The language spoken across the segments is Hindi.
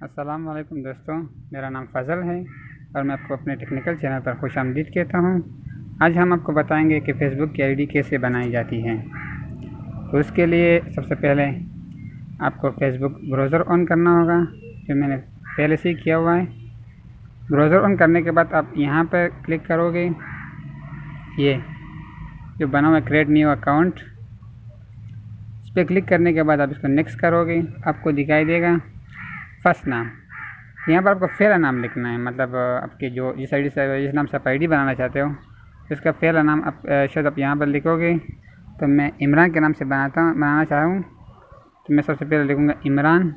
अस्सलाम वालेकुम दोस्तों, मेरा नाम फ़ज़ल है और मैं आपको अपने टेक्निकल चैनल पर खुशामदीद कहता हूँ। आज हम आपको बताएंगे कि फ़ेसबुक की आईडी कैसे बनाई जाती है। तो उसके लिए सबसे पहले आपको फ़ेसबुक ब्राउज़र ऑन करना होगा, जो मैंने पहले से ही किया हुआ है। ब्राउज़र ऑन करने के बाद आप यहाँ पर क्लिक करोगे, ये जो बना हुआ है क्रिएट न्यू अकाउंट, इस पर क्लिक करने के बाद आप इसको नेक्स्ट करोगे। आपको दिखाई देगा फर्स्ट नाम। यहाँ पर आपको पहला नाम लिखना है, मतलब आपके जो जिस आईडी से जिस नाम से आप आईडी बनाना चाहते हो उसका पहला नाम आप शायद आप यहाँ पर लिखोगे। तो मैं इमरान के नाम से बनाना चाह रहा हूँ, तो मैं सबसे पहले लिखूँगा इमरान,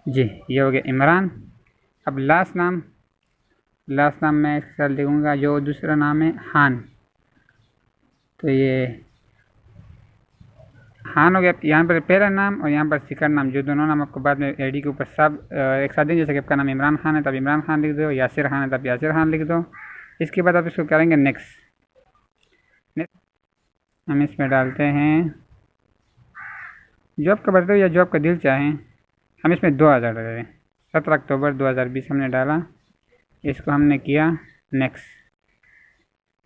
जी ये हो गया इमरान। अब लास्ट नाम मैं इसके साथ लिखूँगा जो दूसरा नाम है खान, तो ये खान हो गया। यहाँ पर पहला नाम और यहाँ पर सेकंड नाम, जो दोनों नाम आपको बाद में आईडी के ऊपर सब एक साथ दें। जैसे कि आपका नाम इमरान खान है तब इमरान खान लिख दो, यासिर खान है तब यासिर खान लिख दो। इसके बाद आप इसको करेंगे नेक्स्ट। हम इसमें डालते हैं जो आपका बर्थडे हो या जो आपका दिल चाहे। हम इसमें 2000 डालें, 17 अक्टूबर 2020 हमने डाला। इसको हमने किया नेक्स्ट।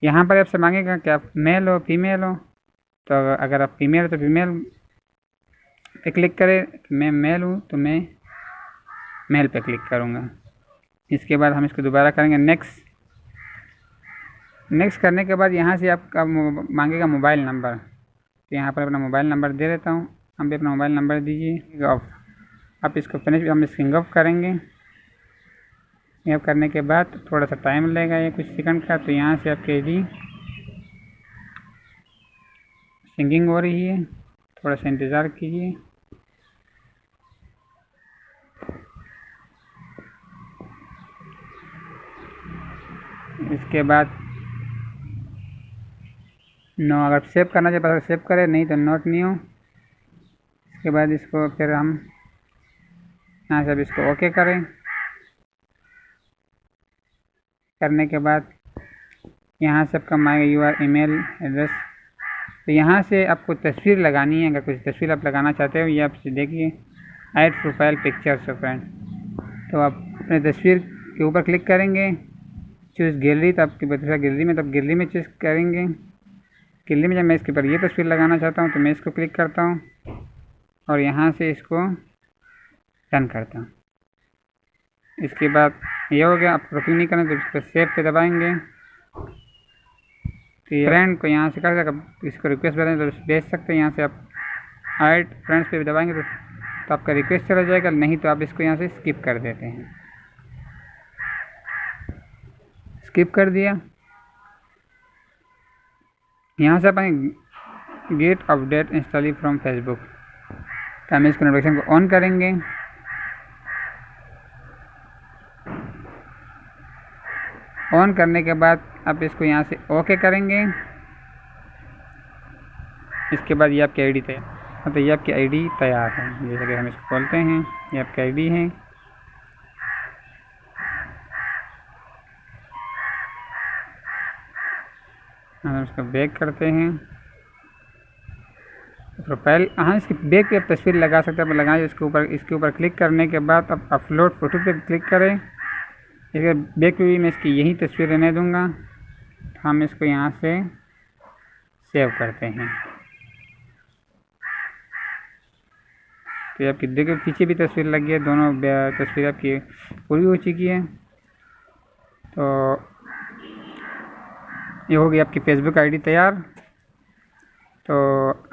यहाँ पर आपसे मांगेगा कि आप मेल हो फीमेल हो, तो अगर आप फीमेल हो तो फीमेल पे क्लिक करें। मैं मेल हूँ तो मैं मेल पे क्लिक करूँगा। इसके बाद हम इसको दोबारा करेंगे नेक्स्ट करने के बाद यहाँ से आपका मांगेगा मोबाइल नंबर, तो यहाँ पर अपना मोबाइल नंबर दे देता हूँ। हम भी अपना मोबाइल नंबर दीजिए ऑफ। आप इसको फिनिश हम सिंग ऑफ करेंगे। सिंग ऑफ करने के बाद थोड़ा सा टाइम लगेगा, ये कुछ सेकंड का। तो यहाँ से आपकी आईडी सिंगिंग हो रही है, थोड़ा सा इंतज़ार कीजिए। इसके बाद नो, अगर सेव करना चाहिए सेव करें, नहीं तो नोट नहीं हो। इसके बाद इसको फिर हम यहाँ से अब इसको ओके करें। करने के बाद यहाँ से आपका मांगेगा यूआर ईमेल एड्रेस। तो यहाँ से आपको तस्वीर लगानी है। अगर कुछ तस्वीर आप लगाना चाहते हो, ये आप देखिए add profile pictures of friend. तो आप अपने तस्वीर के ऊपर क्लिक करेंगे, चूज़ गैलरी, तो आपकी बता गैलरी में, तब गैलरी में चूज़ करेंगे। गैलरी में जब मैं इसके ऊपर ये तस्वीर लगाना चाहता हूँ तो मैं इसको क्लिक करता हूँ और यहाँ से इसको डन करता हूँ। इसके बाद ये हो गया। आप कॉपी नहीं करें तो इस पर सेव पे दबाएंगे। तो ये फ्रेंड को यहाँ से कर सकते, इसको रिक्वेस्ट भेज सकते हैं। यहाँ से आप ऐड फ्रेंड्स पे दबाएंगे तो आपका रिक्वेस्ट चला जाएगा, नहीं तो आप इसको यहाँ से स्किप कर देते हैं। स्किप कर दिया। यहाँ से अपन get update install from Facebook, तो हम इसको नोटिफिकेशन को ऑन करेंगे। ऑन करने के बाद आप इसको यहाँ से ओके करेंगे। इसके बाद ये आपकी आईडी तैयार, तो ये आपकी आईडी तैयार है। जैसे कि हम इसको खोलते हैं, ये आपकी आईडी है। हम इसको बैक करते हैं प्रोफाइल। हाँ, इसके बैक पे आप तस्वीर लगा सकते हैं। लगाएं इसके ऊपर क्लिक करने के बाद आप अपलोड फ़ोटो पे क्लिक करें। इसके बैक पे भी मैं इसकी यही तस्वीर रहने दूंगा। हम इसको यहाँ से सेव करते हैं। तो आपकी देखिए पीछे भी तस्वीर लग गई है, दोनों तस्वीर आपकी पूरी हो चुकी है। तो ये हो गई आपकी फेसबुक आईडी तैयार। तो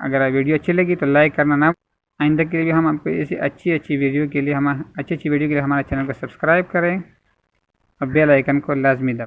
अगर वीडियो अच्छी लगी तो लाइक करना ना। आइंदा के लिए हम आपको ऐसी अच्छी वीडियो के लिए हमारे चैनल को सब्सक्राइब करें और बेल आइकन को लाजमी दबाएं।